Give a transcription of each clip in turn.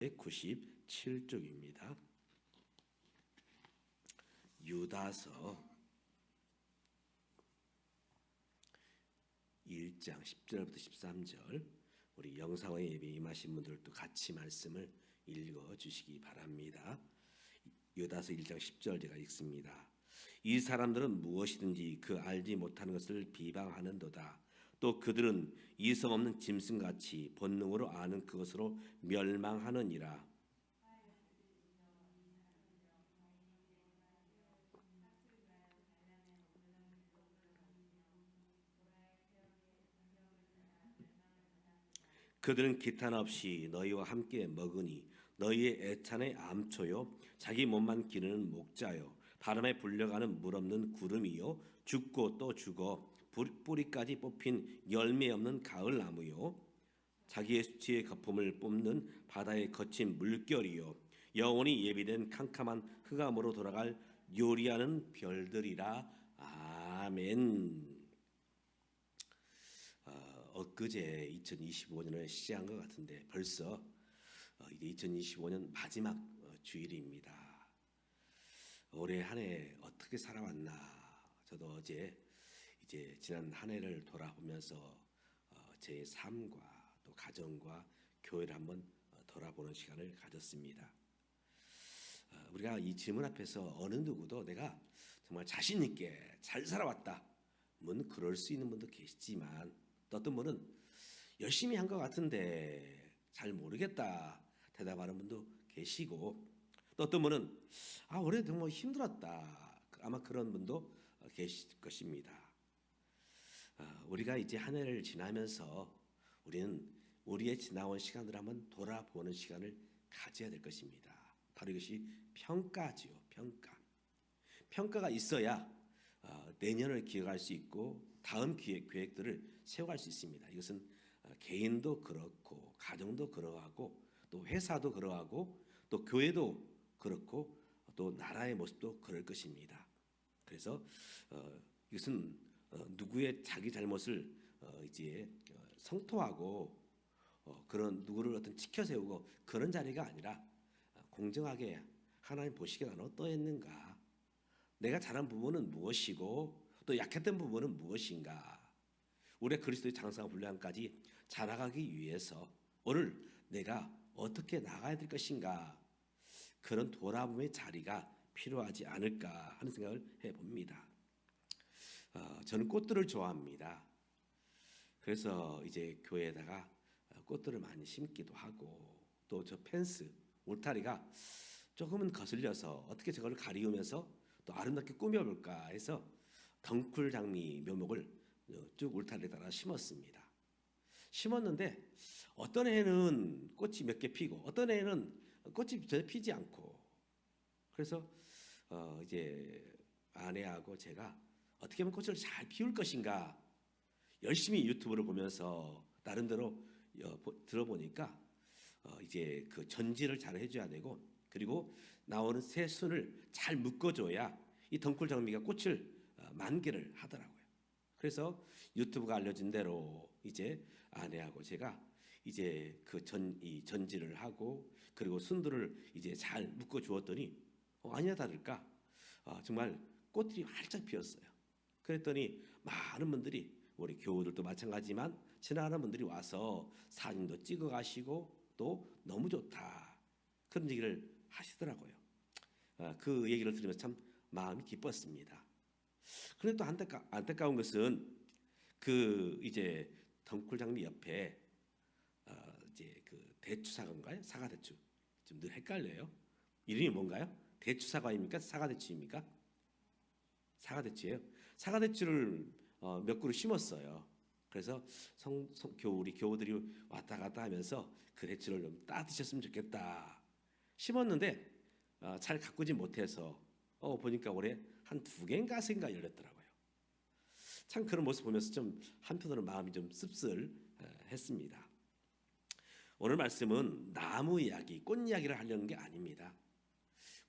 197쪽입니다. 유다서 1장 10절부터 13절, 우리 영상의 예배 임하신 분들도 같이 말씀을 읽어주시기 바랍니다. 유다서 1장 10절 제가 읽습니다. 이 사람들은 무엇이든지 그 알지 못하는 것을 비방하는도다. 또 그들은 이성 없는 짐승같이 본능으로 아는 그것으로 멸망하느니라. 그들은 기탄 없이 너희와 함께 먹으니 너희의 애찬의 암초요 자기 몸만 기르는 목자요 바람에 불려가는 물 없는 구름이요 죽고 또 죽어 뿌리까지 뽑힌 열매 없는 가을나무요 자기의 수치의 거품을 뿜는 바다의 거친 물결이요 영원히 예비된 캄캄한 흑암으로 돌아갈 요리하는 별들이라. 아멘. 엊그제 2025년을 시작한 것 같은데 벌써 이제 2025년 마지막 주일입니다. 올해 한 해 어떻게 살아왔나? 저도 어제 이제 지난 한 해를 돌아보면서 제 삶과 또 가정과 교회를 한번 돌아보는 시간을 가졌습니다. 우리가 이 질문 앞에서 어느 누구도 내가 정말 자신 있게 잘 살아왔다, 그럴 수 있는 분도 계시지만 또 어떤 분은 열심히 한 것 같은데 잘 모르겠다 대답하는 분도 계시고, 또 어떤 분은 올해 정말 힘들었다, 아마 그런 분도 계실 것입니다. 우리가 이제 한 해를 지나면서 우리는 우리의 지나온 시간을 한번 돌아보는 시간을 가져야 될 것입니다. 바로 이것이 평가지요. 평가가 있어야 내년을 기억할 수 있고 다음 계획들을 세워갈 수 있습니다. 이것은 개인도 그렇고 가정도 그러하고 또 회사도 그러하고 또 교회도 그렇고 또 나라의 모습도 그럴 것입니다. 그래서 이것은 누구의 자기 잘못을 이제 성토하고 그런 누구를 어떤 지켜 세우고 그런 자리가 아니라 공정하게 하나님 보시기에 나는 어떠했는가, 내가 잘한 부분은 무엇이고 또 약했던 부분은 무엇인가, 우리의 그리스도의 장성한 분량까지 자라가기 위해서 오늘 내가 어떻게 나가야 될 것인가, 그런 돌아봄의 자리가 필요하지 않을까 하는 생각을 해봅니다. 저는 꽃들을 좋아합니다. 그래서 이제 교회에다가 꽃들을 많이 심기도 하고, 또 저 펜스 울타리가 조금은 거슬려서 어떻게 저걸 가리우면서 또 아름답게 꾸며볼까 해서 덩쿨 장미 묘목을 쭉 울타리에다가 심었습니다. 심었는데 어떤 해는 꽃이 몇 개 피고 어떤 해는 꽃이 전혀 피지 않고, 그래서 이제 아내하고 제가 어떻게 하면 꽃을 잘 피울 것인가 열심히 유튜브를 보면서 나름대로 들어보니까 이제 그 전지를 잘 해줘야 되고, 그리고 나오는 새순을 잘 묶어줘야 이 덩쿨 장미가 꽃을 만개를 하더라고요. 그래서 유튜브가 알려진 대로 이제 아내하고 제가 이제 그 전지를 하고 그리고 순들을 이제 잘 묶어 주었더니 아니나 다를까 정말 꽃들이 활짝 피었어요. 그랬더니 많은 분들이, 우리 교우들도 마찬가지지만 지나가는 분들이 와서 사진도 찍어 가시고 또 너무 좋다 그런 얘기를 하시더라고요. 그 얘기를 들으면서 참 마음이 기뻤습니다. 그런데 또 안타까운 것은 그 이제 덩쿨 장미 옆에 이제 그 대추 사과인가요? 사과 대추, 좀 늘 헷갈려요. 이름이 뭔가요? 대추 사과입니까? 사과 대추입니까? 사과 대추예요. 사과 대추를 몇 그루 심었어요. 그래서 우리 교우들이 왔다 갔다 하면서 그 대추를 좀 따 드셨으면 좋겠다 심었는데 잘 가꾸지 못해서 보니까 올해 한 2개인가 3개가 열렸더라고요. 참 그런 모습 보면서 좀 한편으로는 마음이 좀 씁쓸했습니다. 오늘 말씀은 나무 이야기, 꽃 이야기를 하려는 게 아닙니다.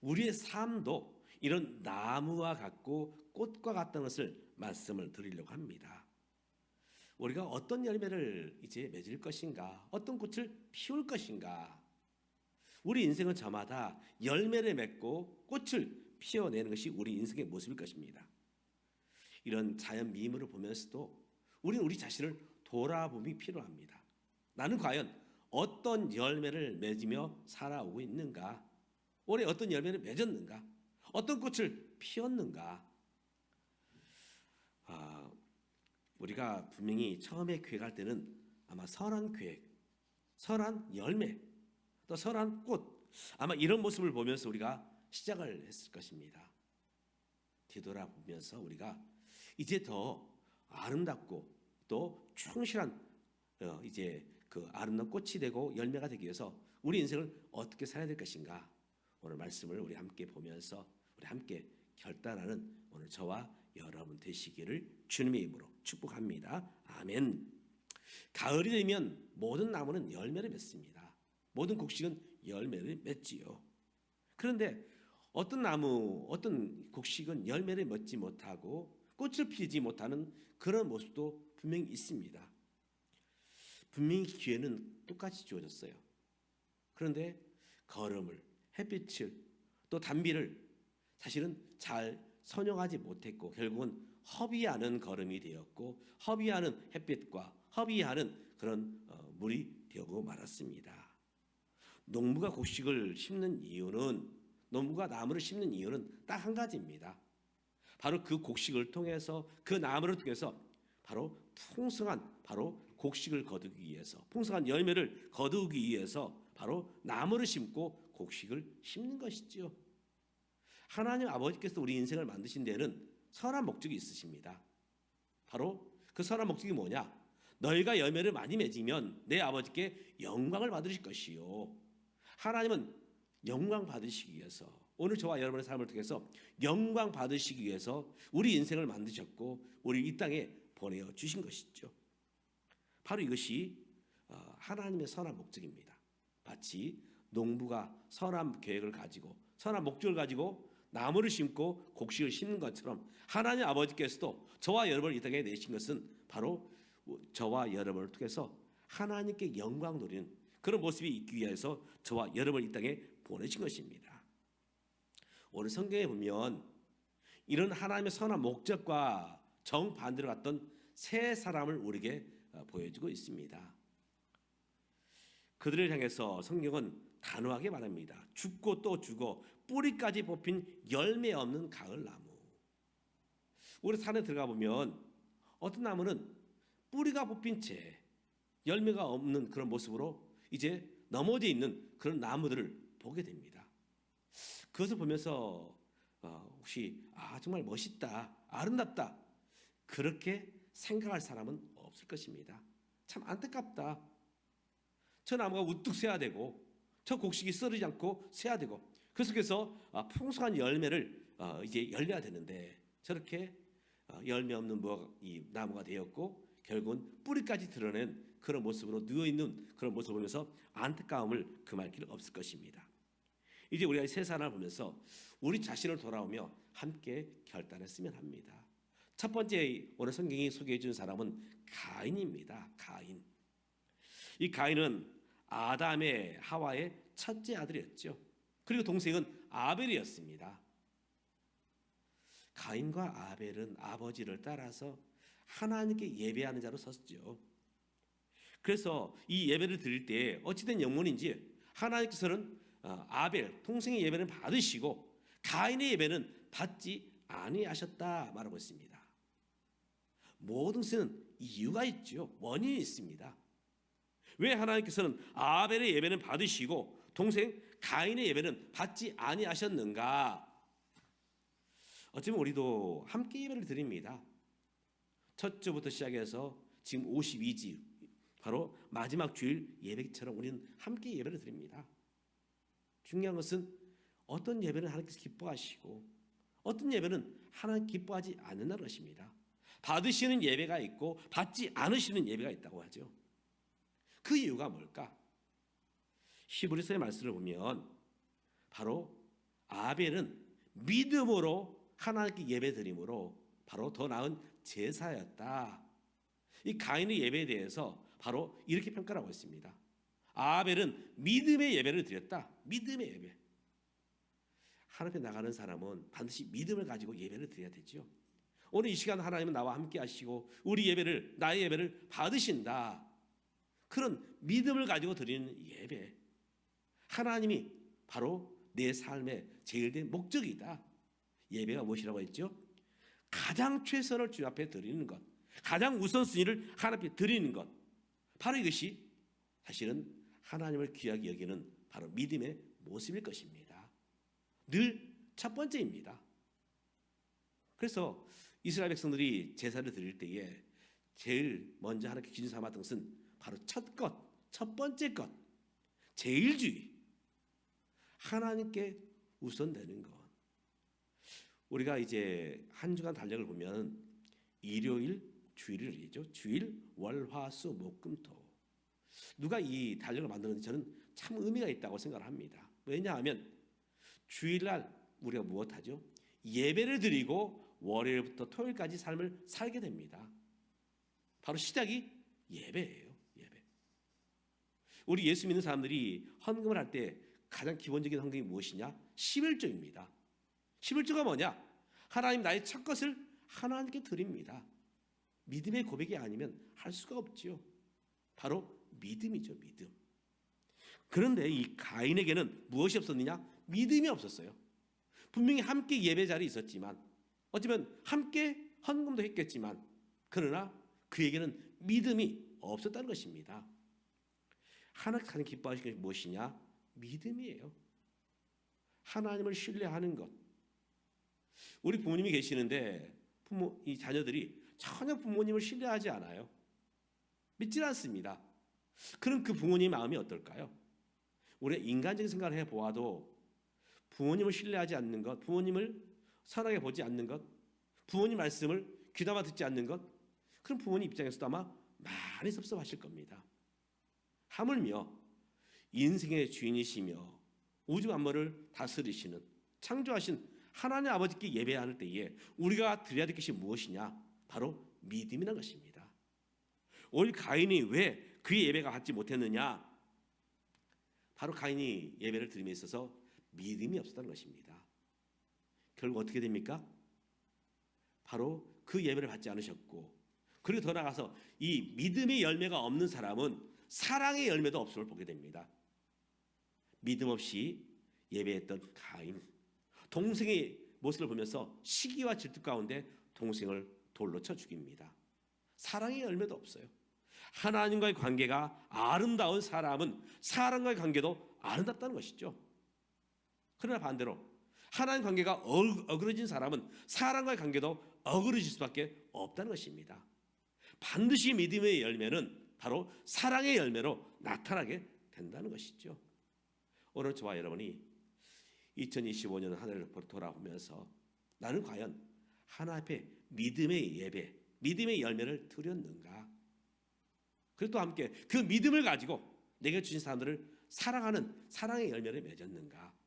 우리의 삶도 이런 나무와 같고 꽃과 같다는 것을 말씀을 드리려고 합니다. 우리가 어떤 열매를 이제 맺을 것인가, 어떤 꽃을 피울 것인가, 우리 인생은 저마다 열매를 맺고 꽃을 피워내는 것이 우리 인생의 모습일 것입니다. 이런 자연 미물을 보면서도 우리는 우리 자신을 돌아봄이 필요합니다. 나는 과연 어떤 열매를 맺으며 살아오고 있는가? 올해 어떤 열매를 맺었는가? 어떤 꽃을 피웠는가? 우리가 분명히 처음에 계획할 때는 아마 선한 계획, 선한 열매, 또 선한 꽃, 아마 이런 모습을 보면서 우리가 시작을 했을 것입니다. 뒤돌아보면서 우리가 이제 더 아름답고 또 충실한 이제 그 아름다운 꽃이 되고 열매가 되기 위해서 우리 인생을 어떻게 살아야 될 것인가? 오늘 말씀을 우리 함께 보면서 우리 함께 결단하는 오늘 저와 여러분 되시기를 주님의 이름으로 축복합니다. 아멘. 가을이 되면 모든 나무는 열매를 맺습니다. 모든 곡식은 열매를 맺지요. 그런데 어떤 나무, 어떤 곡식은 열매를 맺지 못하고 꽃을 피우지 못하는 그런 모습도 분명히 있습니다. 분명히 기회는 똑같이 주어졌어요. 그런데 거름을, 햇빛을, 또 단비를 사실은 잘 선용하지 못했고 결국은 허비하는 거름이 되었고 허비하는 햇빛과 허비하는 그런 물이 되고 말았습니다. 농부가 곡식을 심는 이유는, 농부가 나무를 심는 이유는 딱 한 가지입니다. 바로 그 곡식을 통해서, 그 나무를 통해서 바로 풍성한 곡식을 거두기 위해서, 풍성한 열매를 거두기 위해서 바로 나무를 심고 곡식을 심는 것이죠. 하나님 아버지께서 우리 인생을 만드신 데는 선한 목적이 있으십니다. 바로 그 선한 목적이 뭐냐? 너희가 열매를 많이 맺으면 내 아버지께 영광을 받으실 것이요. 하나님은 영광 받으시기 위해서, 오늘 저와 여러분의 삶을 통해서 영광 받으시기 위해서 우리 인생을 만드셨고 우리 이 땅에 보내어 주신 것이죠. 바로 이것이 하나님의 선한 목적입니다. 마치 농부가 선한 계획을 가지고 선한 목적을 가지고 나무를 심고 곡식을 심는 것처럼 하나님 아버지께서도 저와 여러분을 이 땅에 내신 것은 바로 저와 여러분을 통해서 하나님께 영광 누리는 그런 모습이 있기 위해서 저와 여러분을 이 땅에 보내신 것입니다. 오늘 성경에 보면 이런 하나님의 선한 목적과 정반대로 갔던 세 사람을 우리에게 보여주고 있습니다. 그들을 향해서 성경은 단호하게 말합니다. 죽고 또 죽어 뿌리까지 뽑힌 열매 없는 가을나무. 우리 산에 들어가 보면 어떤 나무는 뿌리가 뽑힌 채 열매가 없는 그런 모습으로 이제 넘어져 있는 그런 나무들을 보게 됩니다. 그것을 보면서 혹시 정말 멋있다, 아름답다 그렇게 생각할 사람은 없을 것입니다. 참 안타깝다. 저 나무가 우뚝 서야 되고 저 곡식이 썰리지 않고 서야 되고 그 속에서 풍성한 열매를 이제 열려야 되는데 저렇게 열매 없는 이 나무가 되었고 결국은 뿌리까지 드러낸 그런 모습으로 누워있는 그런 모습을 보면서 안타까움을 금할 길 없을 것입니다. 이제 우리가 세 사람을 보면서 우리 자신을 돌아오며 함께 결단했으면 합니다. 첫 번째 오늘 성경이 소개해 준 사람은 가인입니다. 가인. 이 가인은 아담의 하와의 첫째 아들이었죠. 그리고 동생은 아벨이었습니다. 가인과 아벨은 아버지를 따라서 하나님께 예배하는 자로 섰죠. 그래서 이 예배를 드릴 때 어찌된 영문인지 하나님께서는 아벨 동생의 예배는 받으시고 가인의 예배는 받지 아니하셨다 말하고 있습니다. 모든 것은 이유가 있죠. 원인이 있습니다. 왜 하나님께서는 아벨의 예배는 받으시고 동생 가인의 예배는 받지 아니하셨는가? 어쩌면 우리도 함께 예배를 드립니다. 첫 주부터 시작해서 지금 52주 바로 마지막 주일 예배처럼 우리는 함께 예배를 드립니다. 중요한 것은 어떤 예배는 하나님께서 기뻐하시고 어떤 예배는 하나님 기뻐하지 않는다는 것입니다. 받으시는 예배가 있고 받지 않으시는 예배가 있다고 하죠. 그 이유가 뭘까? 히브리서의 말씀을 보면 바로 아벨은 믿음으로 하나님께 예배드림으로 바로 더 나은 제사였다. 이 가인의 예배에 대해서 바로 이렇게 평가하고 있습니다. 아벨은 믿음의 예배를 드렸다. 믿음의 예배. 하나님 앞에 나가는 사람은 반드시 믿음을 가지고 예배를 드려야 되죠. 오늘 이 시간 하나님은 나와 함께 하시고 우리 예배를, 나의 예배를 받으신다. 그런 믿음을 가지고 드리는 예배. 하나님이 바로 내 삶의 제일 된 목적이다. 예배가 무엇이라고 했죠? 가장 최선을 주 앞에 드리는 것, 가장 우선순위를 하나님 앞에 드리는 것, 바로 이것이 사실은 하나님을 귀하게 여기는 바로 믿음의 모습일 것입니다. 늘 첫 번째입니다. 그래서 이스라엘 백성들이 제사를 드릴 때에 제일 먼저 하나님께 기준 삼았던 것은 바로 첫 것, 첫 번째 것, 제일주의, 하나님께 우선되는 것. 우리가 이제 한 주간 달력을 보면 일요일, 주일이죠. 주일, 월, 화, 수, 목, 금, 토. 누가 이 달력을 만드는지 저는 참 의미가 있다고 생각을 합니다. 왜냐하면 주일날 우리가 무엇하죠? 예배를 드리고 월요일부터 토요일까지 삶을 살게 됩니다. 바로 시작이 예배예요. 예배. 우리 예수 믿는 사람들이 헌금을 할 때 가장 기본적인 헌금이 무엇이냐? 11조입니다. 11조가 뭐냐? 하나님 나의 첫 것을 하나님께 드립니다. 믿음의 고백이 아니면 할 수가 없지요. 바로 믿음이죠. 믿음. 그런데 이 가인에게는 무엇이 없었느냐? 믿음이 없었어요. 분명히 함께 예배 자리에 있었지만 어쩌면 함께 헌금도 했겠지만 그러나 그에게는 믿음이 없었다는 것입니다. 하나님 가장 기뻐하시는 것이 무엇이냐? 믿음이에요. 하나님을 신뢰하는 것. 우리 부모님이 계시는데 이 자녀들이 전혀 부모님을 신뢰하지 않아요. 믿질 않습니다. 그럼 그 부모님의 마음이 어떨까요? 우리가 인간적인 생각을 해보아도 부모님을 신뢰하지 않는 것, 부모님을 선하게 보지 않는 것, 부모님 말씀을 귀담아 듣지 않는 것, 그럼 부모님 입장에서도 아마 많이 섭섭하실 겁니다. 하물며 인생의 주인이시며 우주 만물을 다스리시는 창조하신 하나님 아버지께 예배하는 때에 우리가 드려야 될 것이 무엇이냐? 바로 믿음이라는 것입니다. 오늘 가인이 왜 그의 예배가 받지 못했느냐? 바로 가인이 예배를 드림에 있어서 믿음이 없었다는 것입니다. 결국 어떻게 됩니까? 바로 그 예배를 받지 않으셨고, 그리고 더 나아가서 이 믿음의 열매가 없는 사람은 사랑의 열매도 없음을 보게 됩니다. 믿음 없이 예배했던 가인, 동생의 모습을 보면서 시기와 질투 가운데 동생을 돌로 쳐 죽입니다. 사랑의 열매도 없어요. 하나님과의 관계가 아름다운 사람은 사람과의 관계도 아름답다는 것이죠. 그러나 반대로 하나님 관계가 어그러진 사람은 사람과의 관계도 어그러질 수밖에 없다는 것입니다. 반드시 믿음의 열매는 바로 사랑의 열매로 나타나게 된다는 것이죠. 오늘 저와 여러분이 2025년 한 해를 돌아보면서 나는 과연 하나님 앞에 믿음의 예배, 믿음의 열매를 드렸는가? 그리고 또 함께 그 믿음을 가지고 내게 주신 사람들을 사랑하는 사랑의 열매를 맺었는가?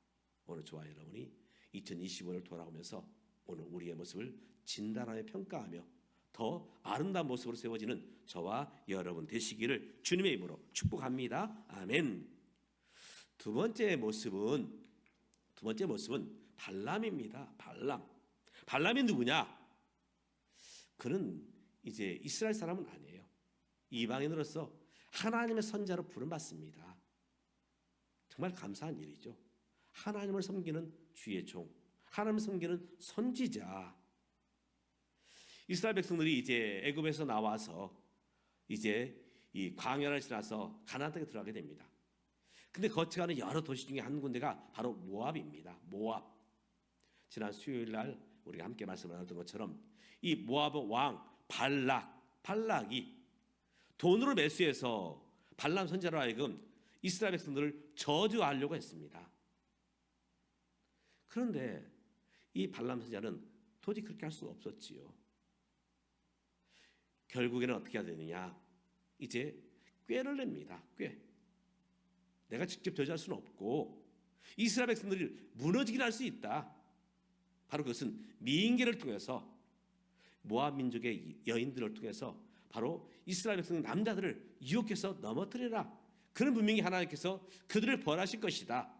오늘 저와 여러분이 2025년을 돌아오면서 오늘 우리의 모습을 진단하며 평가하며 더 아름다운 모습으로 세워지는 저와 여러분 되시기를 주님의 이름으로 축복합니다. 아멘. 두 번째 모습은 발람입니다. 발람이 누구냐? 그는 이제 이스라엘 사람은 아니에요. 이방인으로서 하나님의 선자로 부름받습니다. 정말 감사한 일이죠. 하나님을 섬기는 주의 종, 하나님을 섬기는 선지자. 이스라엘 백성들이 이제 애굽에서 나와서 이제 이 광야를 지나서 가나안 땅에 들어가게 됩니다. 근데 거쳐가는 여러 도시 중에 한 군데가 바로 모압입니다. 모압. 지난 수요일 날 우리가 함께 말씀을 나눴던 것처럼 이 모압 왕 발락이 돈으로 매수해서 발람 선지자로 하여금 이스라엘 백성들을 저주하려고 했습니다. 그런데 이 발람 선지자는 도저히 그렇게 할 수가 없었지요. 결국에는 어떻게 해야 되느냐? 이제 꾀를 냅니다. 꾀. 내가 직접 저지할 수는 없고 이스라엘 백성들이 무너지게 할 수 있다. 바로 그것은 미인계를 통해서 모압 민족의 여인들을 통해서 바로 이스라엘 백성 남자들을 유혹해서 넘어뜨려라. 그는 분명히 하나님께서 그들을 벌하실 것이다.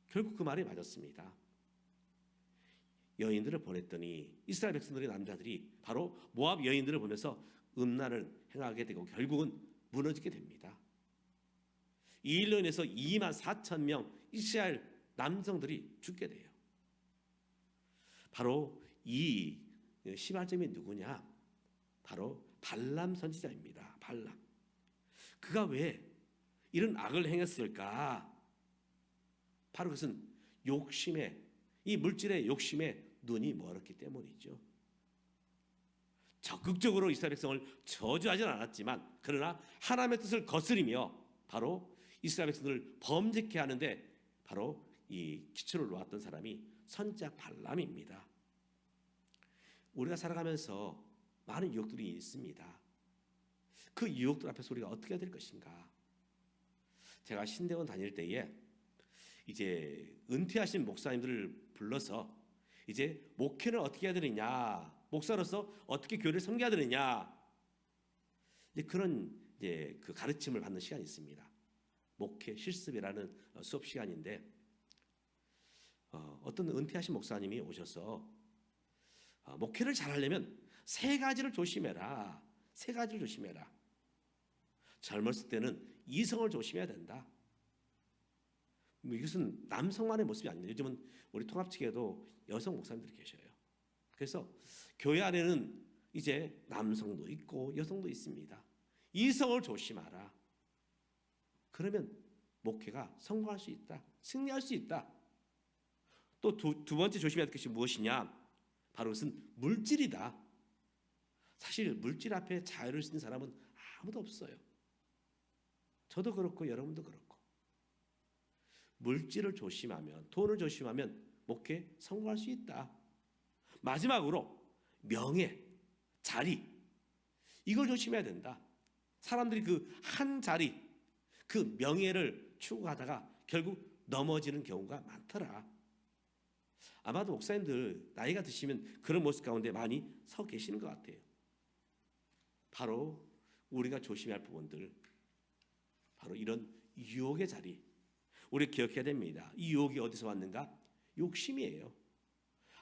결국 그 말이 맞았습니다. 여인들을 보냈더니 이스라엘 백성들의 남자들이 바로 모압 여인들을 보면서 음란을 행하게 되고 결국은 무너지게 됩니다. 이 일로 인해서 2만 4천 명 이스라엘 남성들이 죽게 돼요. 바로 이 시발점이 누구냐? 바로 발람 선지자입니다. 발람. 그가 왜 이런 악을 행했을까? 바로 그것은 이 물질의 욕심에 눈이 멀었기 때문이죠. 적극적으로 이스라엘 백성을 저주하지는 않았지만 그러나 하나님의 뜻을 거스리며 바로 이스라엘 백성들을 범죄케 하는데 바로 이 기초를 놓았던 사람이 선지자 발람입니다. 우리가 살아가면서 많은 유혹들이 있습니다. 그 유혹들 앞에서 우리가 어떻게 해야 될 것인가? 제가 신대원 다닐 때에 이제 은퇴하신 목사님들을 불러서 이제 목회를 어떻게 해야 되느냐, 목사로서 어떻게 교회를 섬겨야 되느냐, 이제 그런 이제 그 가르침을 받는 시간이 있습니다. 목회 실습이라는 수업 시간인데 어떤 은퇴하신 목사님이 오셔서 목회를 잘하려면 세 가지를 조심해라. 세 가지를 조심해라. 젊었을 때는 이성을 조심해야 된다. 이것은 남성만의 모습이 아닙니다. 요즘은 우리 통합 측에도 여성 목사님들이 계셔요. 그래서 교회 안에는 이제 남성도 있고 여성도 있습니다. 이성을 조심하라. 그러면 목회가 성공할 수 있다. 승리할 수 있다. 또 두 번째 조심해야 할 것이 무엇이냐? 바로 그것은 물질이다. 사실 물질 앞에 자유를 쓰는 사람은 아무도 없어요. 저도 그렇고 여러분도 그렇고. 물질을 조심하면, 돈을 조심하면 목회 성공할 수 있다. 마지막으로 명예, 자리, 이걸 조심해야 된다. 사람들이 그 한 자리, 그 명예를 추구하다가 결국 넘어지는 경우가 많더라. 아마도 목사님들 나이가 드시면 그런 모습 가운데 많이 서 계시는 것 같아요. 바로 우리가 조심해야 할 부분들, 바로 이런 유혹의 자리, 우리 기억해야 됩니다. 이 유혹이 어디서 왔는가? 욕심이에요.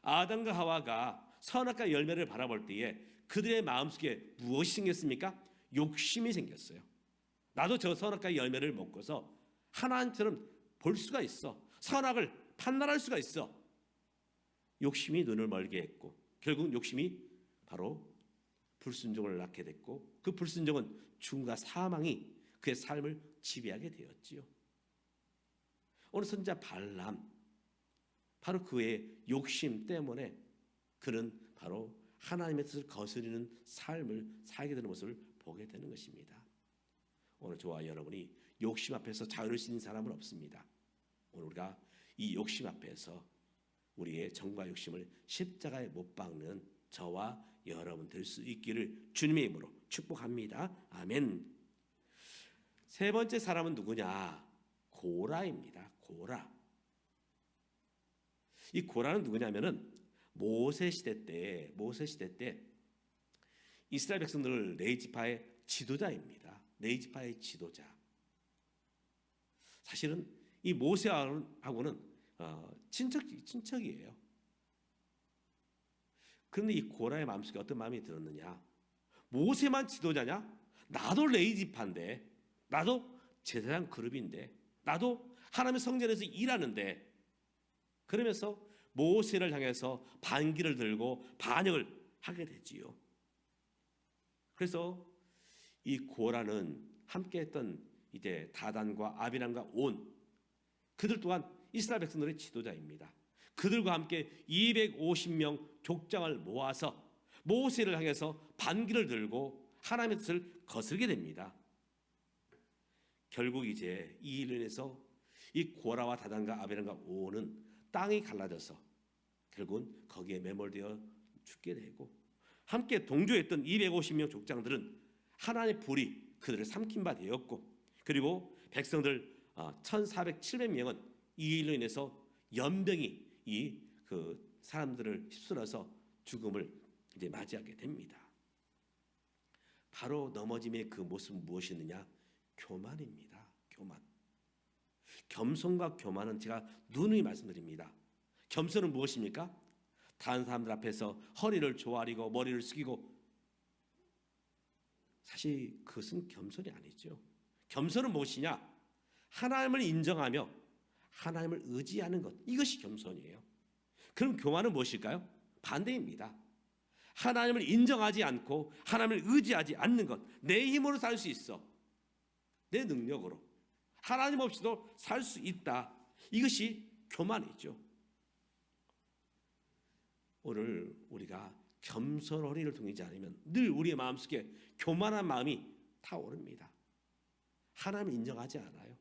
아담과 하와가 선악과 열매를 바라볼 때에 그들의 마음속에 무엇이 생겼습니까? 욕심이 생겼어요. 나도 저 선악과 열매를 먹고서 하나님처럼 볼 수가 있어. 선악을 판단할 수가 있어. 욕심이 눈을 멀게 했고 결국 욕심이 바로 불순종을 낳게 됐고 그 불순종은 죽음과 사망이 그의 삶을 지배하게 되었지요. 오늘 선지자 발람, 바로 그의 욕심 때문에 그는 바로 하나님의 뜻을 거스르는 삶을 살게 되는 모습을 보게 되는 것입니다. 오늘 저와 여러분이 욕심 앞에서 자유를 지닌 사람은 없습니다. 오늘 우리가 이 욕심 앞에서 우리의 정과 욕심을 십자가에 못 박는 저와 여러분 될 수 있기를 주님의 이름으로 축복합니다. 아멘. 세 번째 사람은 누구냐? 고라입니다. 고라. 이 고라는 누구냐면은 모세 시대 때 이스라엘 백성들 네 지파의 지도자입니다. 네 지파의 지도자. 사실은 이 모세하고는 친척이에요. 그런데 이 고라의 마음속에 어떤 마음이 들었느냐? 모세만 지도자냐? 나도 레위 지파인데, 나도 제사장 그룹인데, 나도 하나님의 성전에서 일하는데, 그러면서 모세를 향해서 반기를 들고 반역을 하게 되지요. 그래서 이 고라는 함께했던 이제 다단과 아비람과 온, 그들 또한 이스라엘 백성들의 지도자입니다. 그들과 함께 250명 족장을 모아서 모세를 향해서 반기를 들고 하나님의 뜻을 거스르게 됩니다. 결국 이제 이 일로 인해서 이 고라와 다단과 아비람과 온은 땅이 갈라져서 결국은 거기에 매몰되어 죽게 되고 함께 동조했던 250명 족장들은 하나님의 불이 그들을 삼킨 바 되었고 그리고 백성들 1,400~700명은 이 일로 인해서 연병이 그 사람들을 휩쓸어서 죽음을 이제 맞이하게 됩니다. 바로 넘어짐의 그 모습은 무엇이었느냐? 교만입니다. 교만. 겸손과 교만은 제가 누누이 말씀드립니다. 겸손은 무엇입니까? 다른 사람들 앞에서 허리를 조아리고 머리를 숙이고, 사실 그것은 겸손이 아니죠. 겸손은 무엇이냐? 하나님을 인정하며 하나님을 의지하는 것, 이것이 겸손이에요. 그럼 교만은 무엇일까요? 반대입니다. 하나님을 인정하지 않고 하나님을 의지하지 않는 것, 내 힘으로 살 수 있어, 내 능력으로 하나님 없이도 살 수 있다, 이것이 교만이죠. 오늘 우리가 겸손 허리를 동이지 않으면 늘 우리의 마음속에 교만한 마음이 타오릅니다. 하나님을 인정하지 않아요.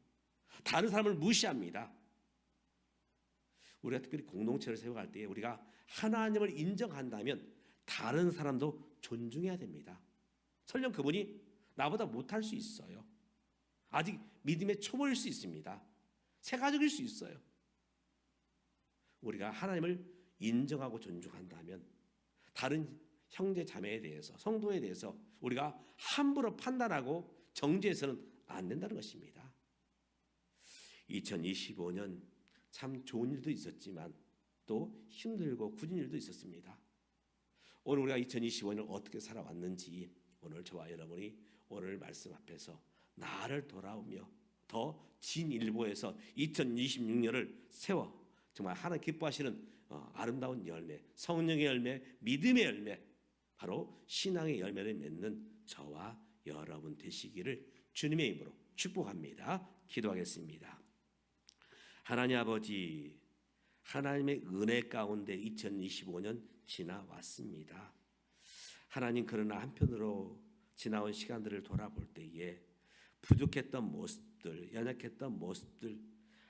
다른 사람을 무시합니다. 우리가 특별히 공동체를 세워갈 때 우리가 하나님을 인정한다면 다른 사람도 존중해야 됩니다. 설령 그분이 나보다 못할 수 있어요. 아직 믿음의 초보일 수 있습니다. 새가족일 수 있어요. 우리가 하나님을 인정하고 존중한다면 다른 형제 자매에 대해서, 성도에 대해서 우리가 함부로 판단하고 정죄해서는 안 된다는 것입니다. 2025년 참 좋은 일도 있었지만 또 힘들고 굳은 일도 있었습니다. 오늘 우리가 2025년을 어떻게 살아왔는지 오늘 저와 여러분이 오늘 말씀 앞에서 나를 돌아오며 더 진일보에서 2026년을 세워 정말 하나님 기뻐하시는 아름다운 열매, 성령의 열매, 믿음의 열매, 바로 신앙의 열매를 맺는 저와 여러분 되시기를 주님의 이름으로 축복합니다. 기도하겠습니다. 하나님 아버지, 하나님의 은혜 가운데 2025년 지나왔습니다. 하나님, 그러나 한편으로 지나온 시간들을 돌아볼 때에 부족했던 모습들, 연약했던 모습들,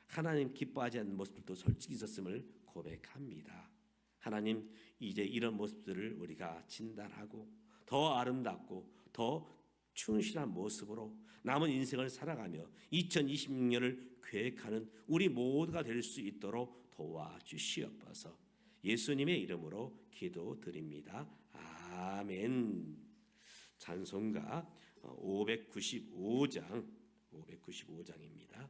하나님 기뻐하지 않는 모습들도 솔직히 있었음을 고백합니다. 하나님, 이제 이런 모습들을 우리가 진단하고 더 아름답고 더 충실한 모습으로 남은 인생을 살아가며 2026년을 계획하는 우리 모두가 될 수 있도록 도와주시옵소서. 예수님의 이름으로 기도드립니다. 아멘. 찬송가 595장입니다.